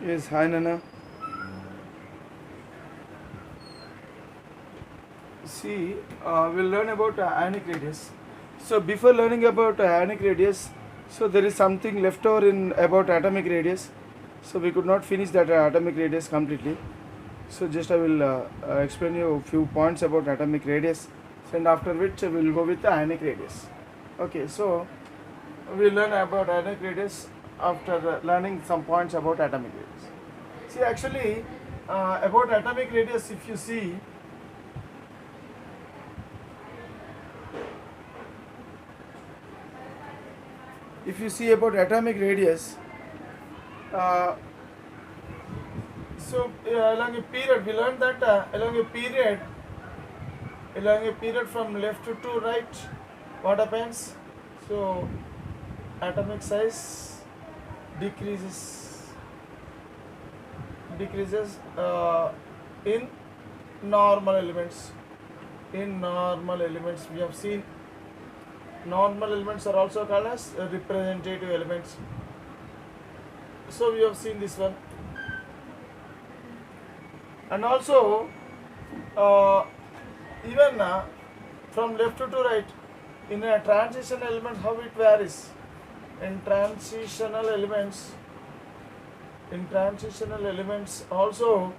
Yes, hi Nana. See, we'll learn about ionic radius. So before learning about ionic radius, so there is something left over in about atomic radius. So we could not finish that atomic radius completely. So just I will explain you a few points about atomic radius, and after which we will go with the ionic radius. Okay, so we will learn about ionic radius after learning some points about atomic radius. See, actually, about atomic radius, if you see about atomic radius, uh, along a period, we learned that along a period from left to right, what happens? So atomic size decreases in normal elements. In normal elements, we have seen normal elements are also called as representative elements. So we have seen this one, and also even from left to right in a transition element, how it varies. In transitional elements also,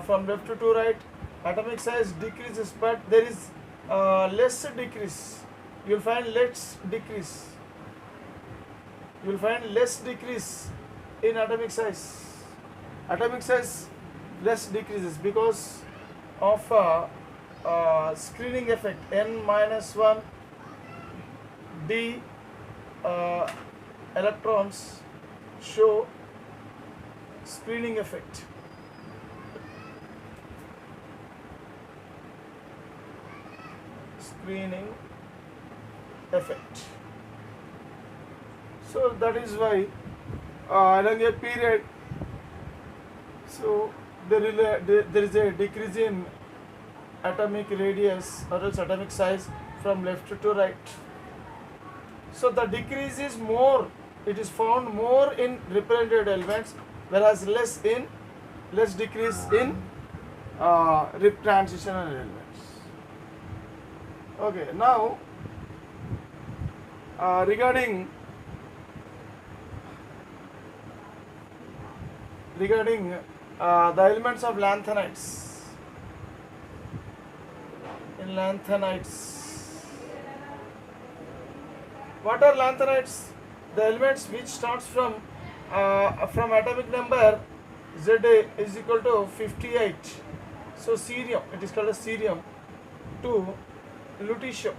from left to right atomic size decreases, but there is less decrease. You will find less decrease in atomic size. Atomic size less decreases because of screening effect. N minus 1 d electrons show screening effect. So that is why along a period, so there is a decrease in atomic radius or else atomic size from left to right. So the decrease is more, it is found more in representative elements, whereas less decrease in transitional elements. Okay, now regarding the elements of lanthanides. In lanthanides, what are lanthanides? The elements which starts from atomic number Za is equal to 58. So cerium, it is called as cerium, to lutetium,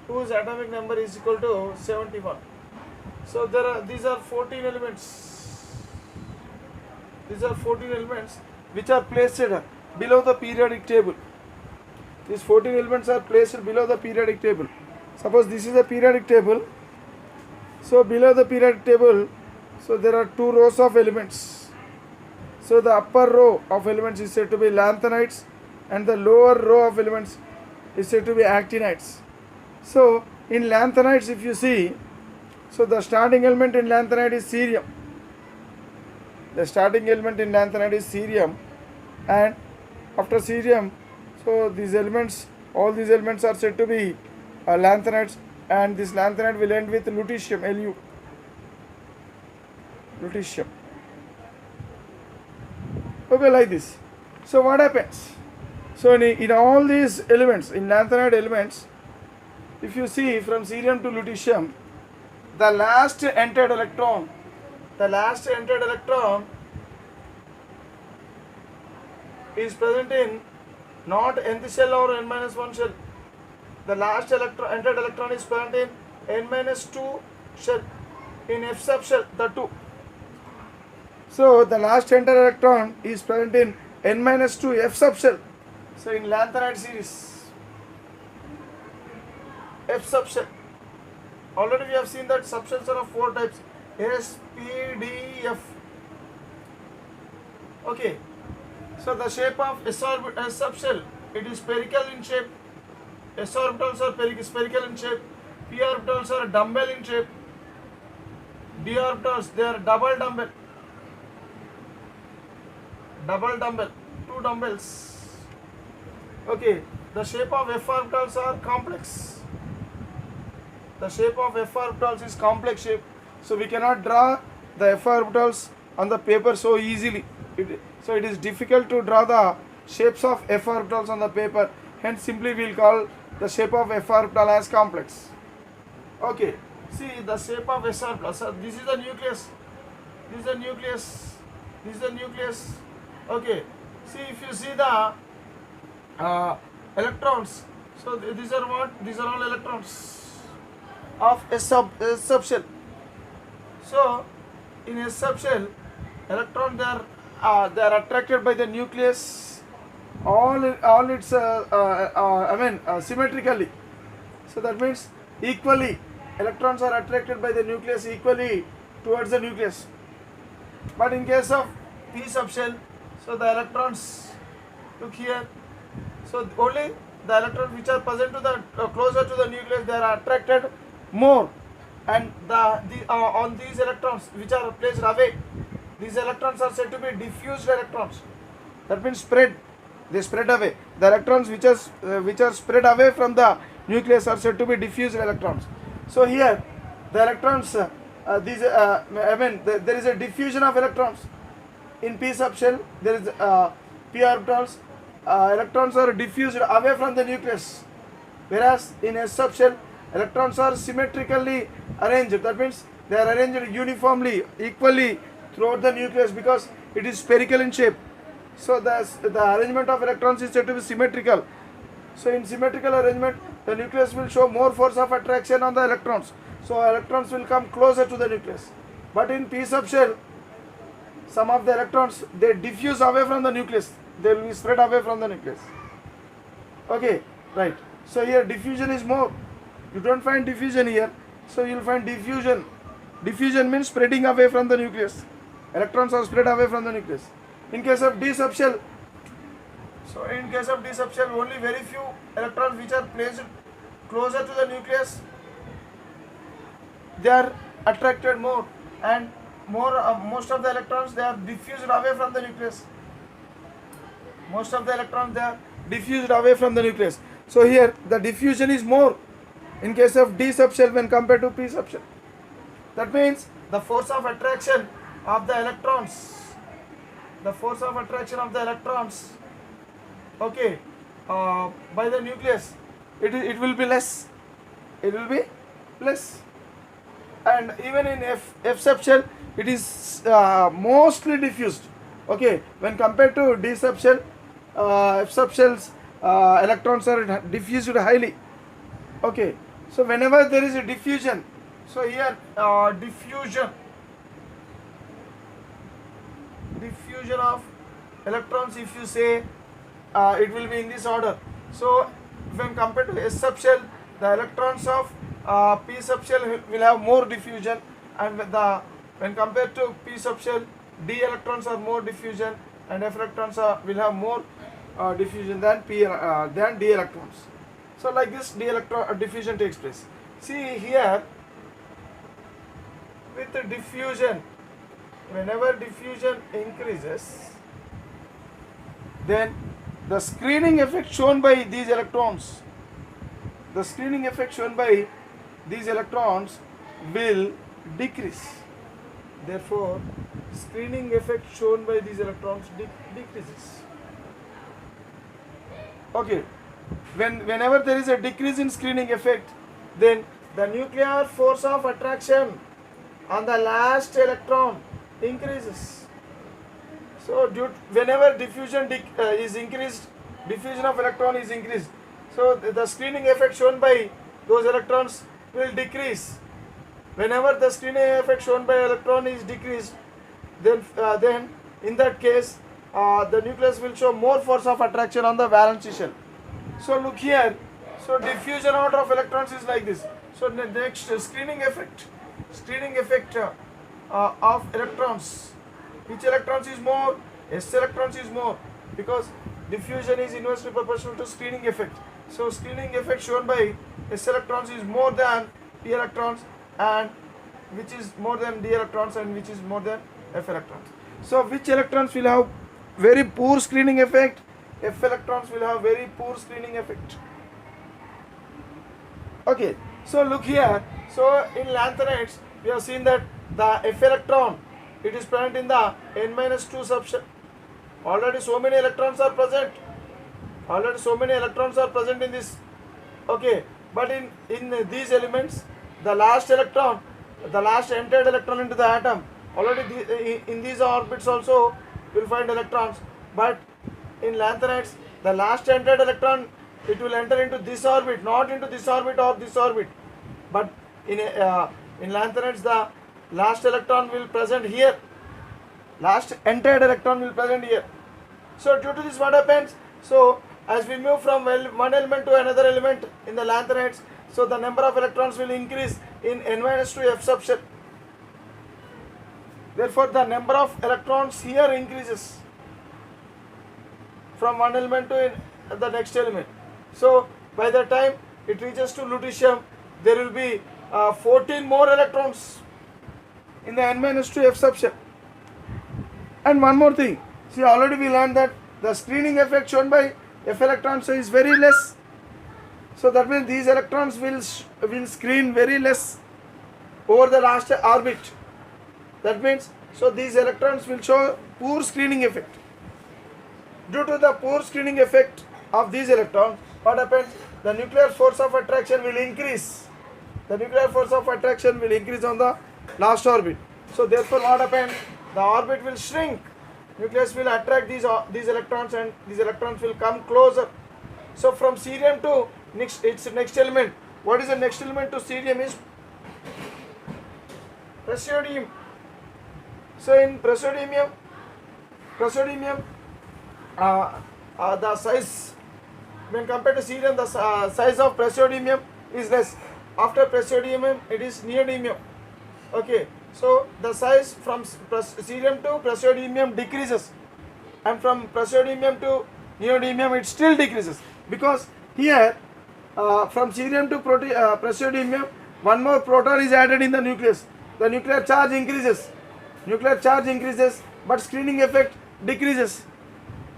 whose atomic number is equal to 71. So these are 14 elements. These are 14 elements which are placed below the periodic table. These 14 elements are placed below the periodic table. Suppose this is a periodic table. So below the periodic table, so there are two rows of elements. So the upper row of elements is said to be lanthanides, and the lower row of elements is said to be actinides. So in lanthanides, if you see, so the starting element in lanthanide is cerium. And after cerium, so all these elements are said to be lanthanides, and this lanthanide will end with lutetium, Lu. Lutetium. Okay, like this. So what happens? So in all these elements, in lanthanide elements, if you see from cerium to lutetium, the last entered electron is present in not nth shell or n-1 shell. The last entered electron is present in n-2 shell, in F subshell, the 2. So the last entered electron is present in n-2 F subshell. So in lanthanide series, F subshell. Already we have seen that subshells are of 4 types: S, P, D, F. Okay. So the shape of S subshell, it is spherical in shape. S orbitals are spherical in shape. P orbitals are dumbbell in shape. D orbitals, they are double dumbbell. double dumbbell, two dumbbells. Okay, the shape of F orbitals are complex. The shape of F orbitals is complex shape, so we cannot draw the F orbitals on the paper so easily. So it is difficult to draw the shapes of F orbitals on the paper. Hence, simply we will call the shape of F orbital as complex. Okay, see the shape of S orbital. So this is the nucleus. This is the nucleus. This is the nucleus. Okay. See, if you see the electrons. So these are what? These are all electrons of S subshell. So in S subshell, electron they are attracted by the nucleus. All its symmetrically. So that means equally electrons are attracted by the nucleus equally towards the nucleus. But in case of p subshell, so the electrons, look here, so only the electrons which are present to the closer to the nucleus, they are attracted more, and on these electrons which are placed away, these electrons are said to be diffused electrons. That means spread, they spread away. The electrons which are spread away from the nucleus are said to be diffused electrons. So here the electrons, there is a diffusion of electrons. In p subshell, there is p orbitals, electrons are diffused away from the nucleus, whereas in S subshell, electrons are symmetrically arranged. That means they are arranged uniformly, equally throughout the nucleus, because it is spherical in shape. So the arrangement of electrons is said to be symmetrical. So in symmetrical arrangement, the nucleus will show more force of attraction on the electrons. So electrons will come closer to the nucleus. But in p subshell, some of the electrons, they diffuse away from the nucleus. They will be spread away from the nucleus. Okay, right. So here diffusion is more. You don't find diffusion here. So you will find diffusion. Diffusion means spreading away from the nucleus. Electrons are spread away from the nucleus. In case of d subshell, so in case of d subshell, only very few electrons which are placed closer to the nucleus, they are attracted more, and most of the electrons, they are diffused away from the nucleus. Most of the electrons, they are diffused away from the nucleus. So here the diffusion is more in case of d subshell when compared to p subshell. That means the force of attraction of the electrons, okay, by the nucleus, it will be less. It will be less. And even in F subshell, it is mostly diffused. Okay, when compared to d subshell, F subshells electrons are diffused highly. Okay, so whenever there is a diffusion, so here diffusion of electrons, if you say, it will be in this order. So when compared to S subshell, the electrons of p subshell will have more diffusion, and when compared to p subshell, d electrons are more diffusion, and F electrons will have more diffusion than d electrons. So like this, diffusion takes place. See here, with the diffusion, whenever diffusion increases, then the screening effect shown by these electrons, will decrease. Therefore, screening effect shown by these electrons decreases. Okay, whenever there is a decrease in screening effect, then the nuclear force of attraction on the last electron increases. So whenever diffusion is increased, diffusion of electron is increased, so the screening effect shown by those electrons will decrease. Whenever the screening effect shown by electron is decreased, then in that case, the nucleus will show more force of attraction on the valence shell. So look here, so diffusion order of electrons is like this. So the next screening effect of electrons, which electrons is more? S electrons is more, because diffusion is inversely proportional to screening effect. So screening effect shown by S electrons is more than p electrons, and which is more than d electrons, and which is more than f electrons. So which electrons will have very poor screening effect. F electrons will have very poor screening effect. Okay, so look here. So in lanthanides, we have seen that the F electron, it is present in the N-2 subshell. Already so many electrons are present. Already so many electrons are present in this. Okay, but in these elements, the last electron, the last entered electron into the atom, already in these orbits also you will find electrons. But in lanthanides, the last entered electron, it will enter into this orbit, not into this orbit or this orbit. But in lanthanides, the last electron will present here. Last entered electron will present here. So due to this, what happens? So as we move from one element to another element in the lanthanides, so the number of electrons will increase in N-2 F subshell. Therefore, the number of electrons here increases from one element to the next element. So by the time it reaches to lutetium, there will be 14 more electrons in the N-2 F subshell. And one more thing, see, already we learned that the screening effect shown by F electrons is very less. So that means these electrons will screen very less over the last orbit. That means, so these electrons will show poor screening effect. Due to the poor screening effect of these electrons, what happens? The nuclear force of attraction will increase. The nuclear force of attraction will increase on the last orbit. So therefore, what happens? The orbit will shrink. Nucleus will attract these electrons, and these electrons will come closer. So from cerium to its next element. What is the next element to cerium is praseodymium. So in praseodymium, the size, when compared to cerium, the size of praseodymium is less. After praseodymium, it is neodymium. Okay, so the size from cerium to praseodymium decreases, and from praseodymium to neodymium it still decreases, because here from cerium to praseodymium, one more proton is added in the nucleus. The nuclear charge increases. But screening effect decreases.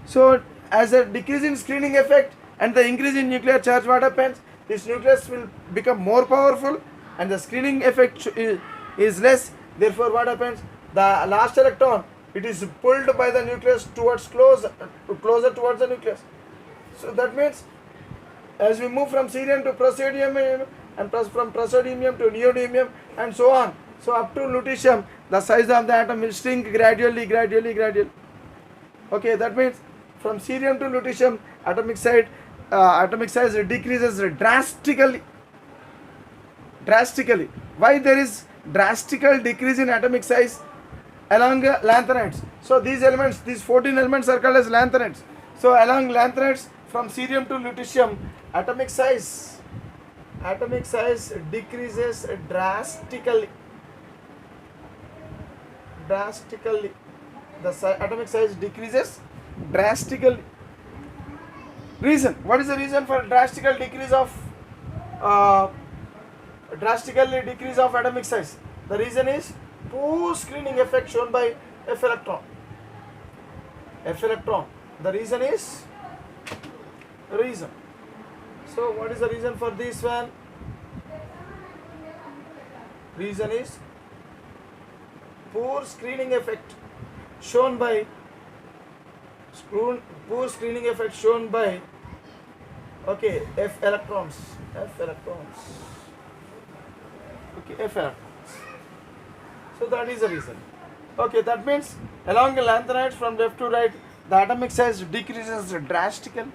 So as a decrease in screening effect and the increase in nuclear charge, what happens? This nucleus will become more powerful and the screening effect is less. Therefore, what happens? The last electron, it is pulled by the nucleus towards closer towards the nucleus. So that means, as we move from cerium to praseodymium and from praseodymium to neodymium and so on, so up to lutetium, the size of the atom will shrink gradually. Okay, that means from cerium to lutetium, atomic size decreases drastically. Why there is drastical decrease in atomic size along lanthanides? So these elements, these 14 elements are called as lanthanides. So along lanthanides, from cerium to lutetium, atomic size decreases drastically. The atomic size decreases drastically. Reason? What is the reason for drastically decrease of atomic size? The reason is poor screening effect shown by F electron. The reason is reason. So what is the reason for this one? Reason is poor screening effect shown by okay, F electrons. So that is the reason. Okay, that means along the lanthanides from left to right, the atomic size decreases drastically.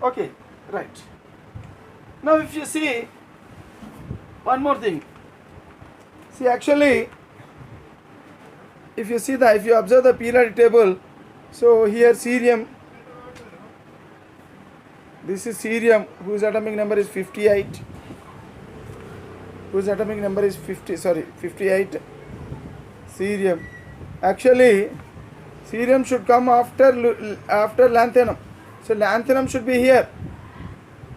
Okay, right. Now if you see one more thing. See, actually, if you observe the periodic table, so here cerium, this is cerium whose atomic number is 58. Whose atomic number is 58. Cerium. Actually, cerium should come after lanthanum. So lanthanum should be here.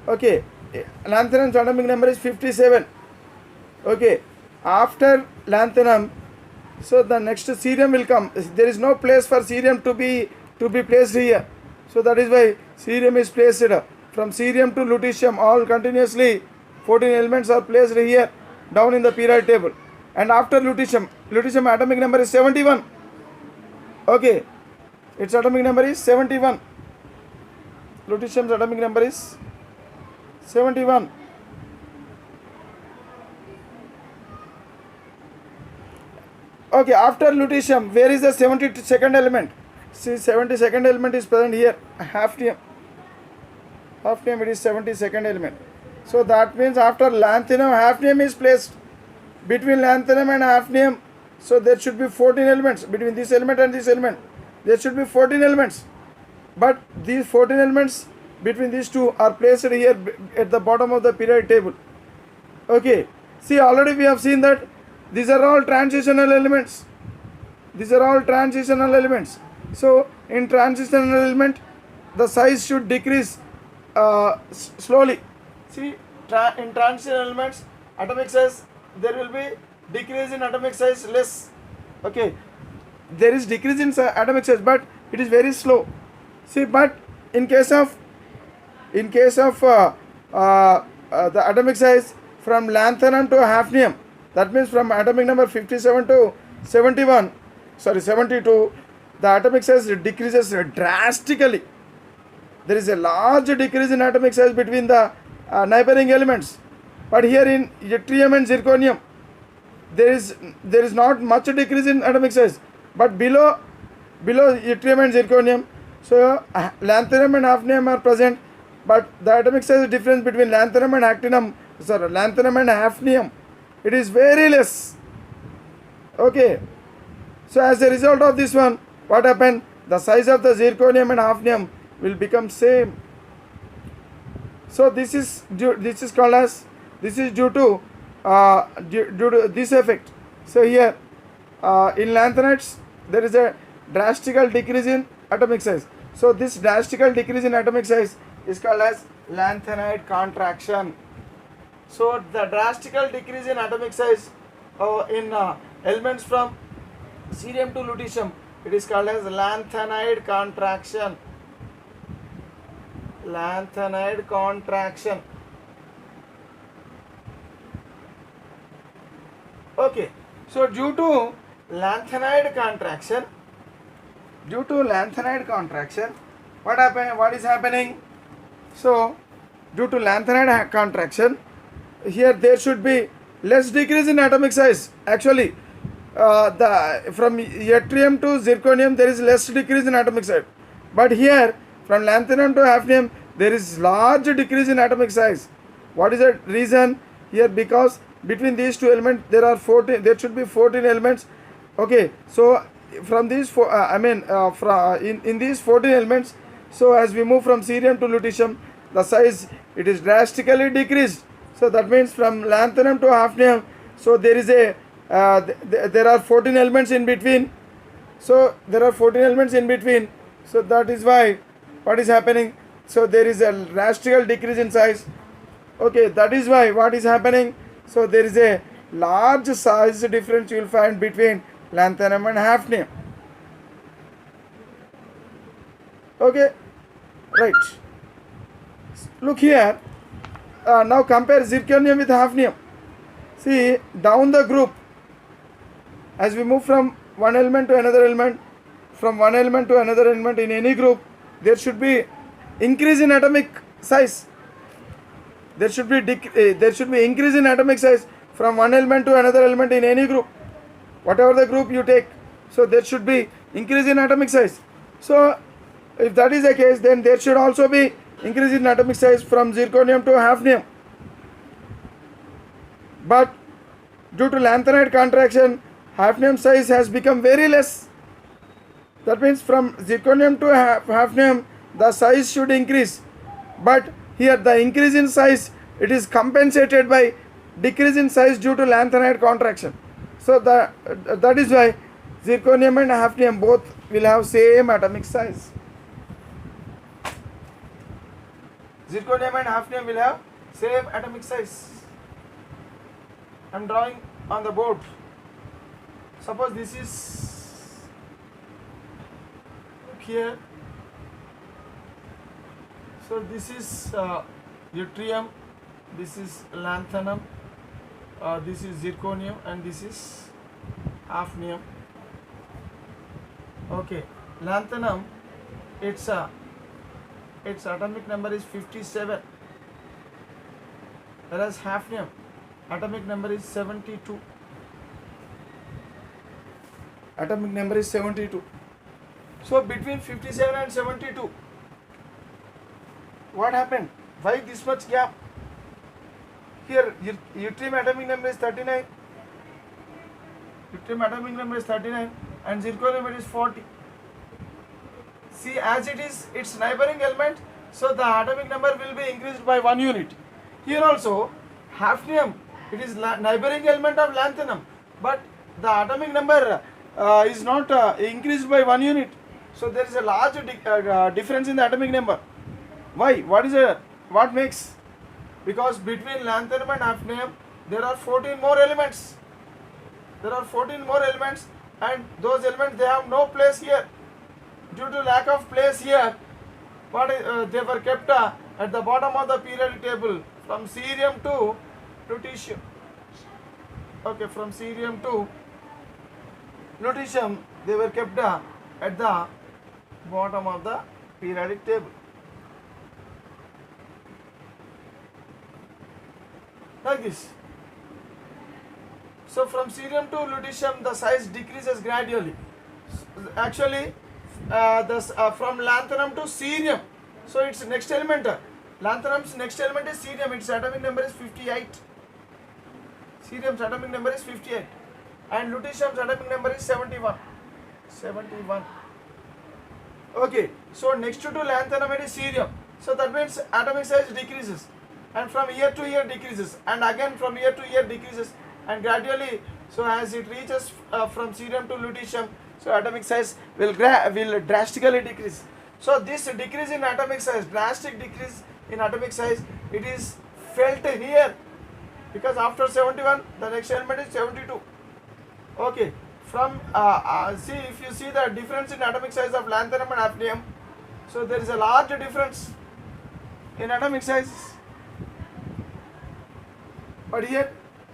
Okay. Lanthanum's atomic number is 57. Okay. After lanthanum, So the next cerium will come. There is no place for cerium to be placed here. So that is why cerium is placed from cerium to lutetium. All continuously 14 elements are placed here down in the periodic table. And after lutetium atomic number is 71. Okay, its atomic number is 71. Lutetium's atomic number is 71. Okay, after lutetium, where is the 72nd element? See, 72nd element is present here, hafnium. Hafnium, it is 72nd element. So that means after lanthanum, hafnium is placed between lanthanum and hafnium. So there should be 14 elements between this element and this element. There should be 14 elements. But these 14 elements between these two are placed here at the bottom of the periodic table. Okay, see, already we have seen that these are all transitional elements. These are all transitional elements. So in transitional element, the size should decrease slowly. See, in transitional elements, atomic size, there will be decrease in atomic size less. Okay, there is decrease in atomic size, but it is very slow. See, but in case of the atomic size from lanthanum to hafnium, that means from atomic number 57 to 72, the atomic size decreases drastically. There is a large decrease in atomic size between the neighboring elements. But here in yttrium and zirconium, there is not much decrease in atomic size. But below yttrium and zirconium, so lanthanum and hafnium are present. But the atomic size difference between lanthanum and hafnium, it is very less. Okay, so as a result of this one, what happened? The size of the zirconium and hafnium will become same. So this is due to this effect. So here in lanthanides there is a drastical decrease in atomic size. So this drastical decrease in atomic size is called as lanthanide contraction. So the drastical decrease in atomic size in elements from cerium to lutetium, it is called as lanthanide contraction. Lanthanide contraction. Okay, so due to lanthanide contraction, what is happening? So due to lanthanide contraction, here there should be less decrease in atomic size. Actually, from yttrium to zirconium there is less decrease in atomic size. But here from lanthanum to hafnium there is large decrease in atomic size. What is the reason? Here because between these two elements there should be 14 elements. Okay, so from these in these 14 elements, so as we move from cerium to lutetium, the size it is drastically decreased. So that means from lanthanum to hafnium, so there is there are 14 elements in between. So there are 14 elements in between. So that is why what is happening? So there is a drastical decrease in size. Okay, that is why what is happening? So there is a large size difference you will find between lanthanum and hafnium. Okay, right. Look here. Now compare zirconium with hafnium. See, down the group, as we move from one element to another element, in any group, there should be increase in atomic size. There should be increase in atomic size from one element to another element in any group, whatever the group you take. So there should be increase in atomic size. So if that is the case, then there should also be increase in atomic size from zirconium to hafnium. But due to lanthanide contraction, hafnium size has become very less. That means from zirconium to hafnium, the size should increase. But here the increase in size, it is compensated by decrease in size due to lanthanide contraction. So that is why zirconium and hafnium both will have same atomic size. Zirconium and hafnium will have same atomic size. I am drawing on the board. suppose this is here, so this is yttrium, this is lanthanum, this is zirconium, and this is hafnium. Okay, lanthanum, its atomic number is 57, whereas hafnium atomic number is 72. Atomic number is 72. So between 57 and 72, what happened? Why this much gap? Here yttrium atomic number is 39. Yttrium atomic number is 39 and zirconium is 40. See, as it is its neighboring element, so the atomic number will be increased by 1 unit. Here also, hafnium, it is neighboring element of lanthanum, but the atomic number is not increased by 1 unit. So there is a large difference in the atomic number. Why? What makes? Because between lanthanum and hafnium, there are 14 more elements. There are 14 more elements, and those elements, they have no place here. Due to lack of place here, they were kept at the bottom of the periodic table from cerium to lutetium. Okay, from cerium to lutetium, they were kept at the bottom of the periodic table. Like this. So from cerium to lutetium, the size decreases gradually. Actually, from lanthanum to cerium, so its next element, lanthanum's next element is cerium. Its atomic number is 58. Cerium's atomic number is 58, and lutetium's atomic number is 71. 71. Okay, so next to lanthanum it is cerium. So that means atomic size decreases, and from year to year decreases, and again from year to year decreases, and gradually, so as it reaches from cerium to lutetium, so atomic size will drastically decrease. So this decrease in atomic size, drastic decrease in atomic size, it is felt here, because after 71, the next element is 72. Okay, from see, if you see the difference in atomic size of lanthanum and hafnium, so there is a large difference in atomic size, but here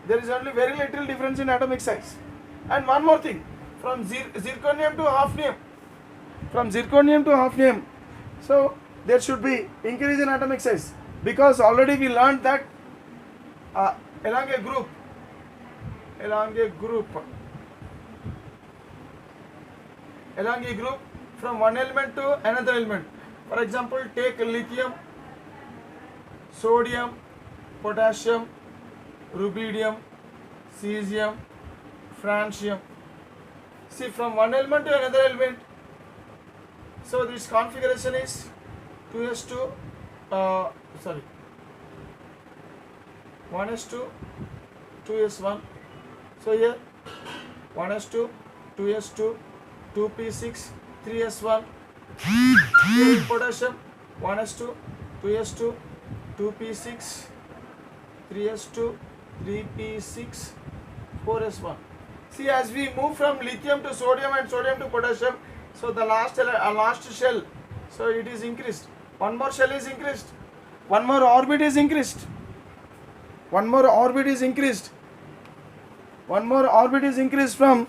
there is only very little difference in atomic size. And one more thing, from zirconium to hafnium, so there should be increase in atomic size, because already we learned that along a group from one element to another element. For example, take lithium, sodium, potassium, rubidium, cesium, francium. See, from one element to another element, so this configuration is 2s2, 1s2, 2s1. So here 1s2, 2s2, 2p6, 3s1. Here in potassium, 1s2, 2s2, 2p6, 3s2, 3p6, 4s1. See, as we move from lithium to sodium and sodium to potassium, so the last shell, so it is increased. One more shell is increased. One more orbit is increased. One more orbit is increased from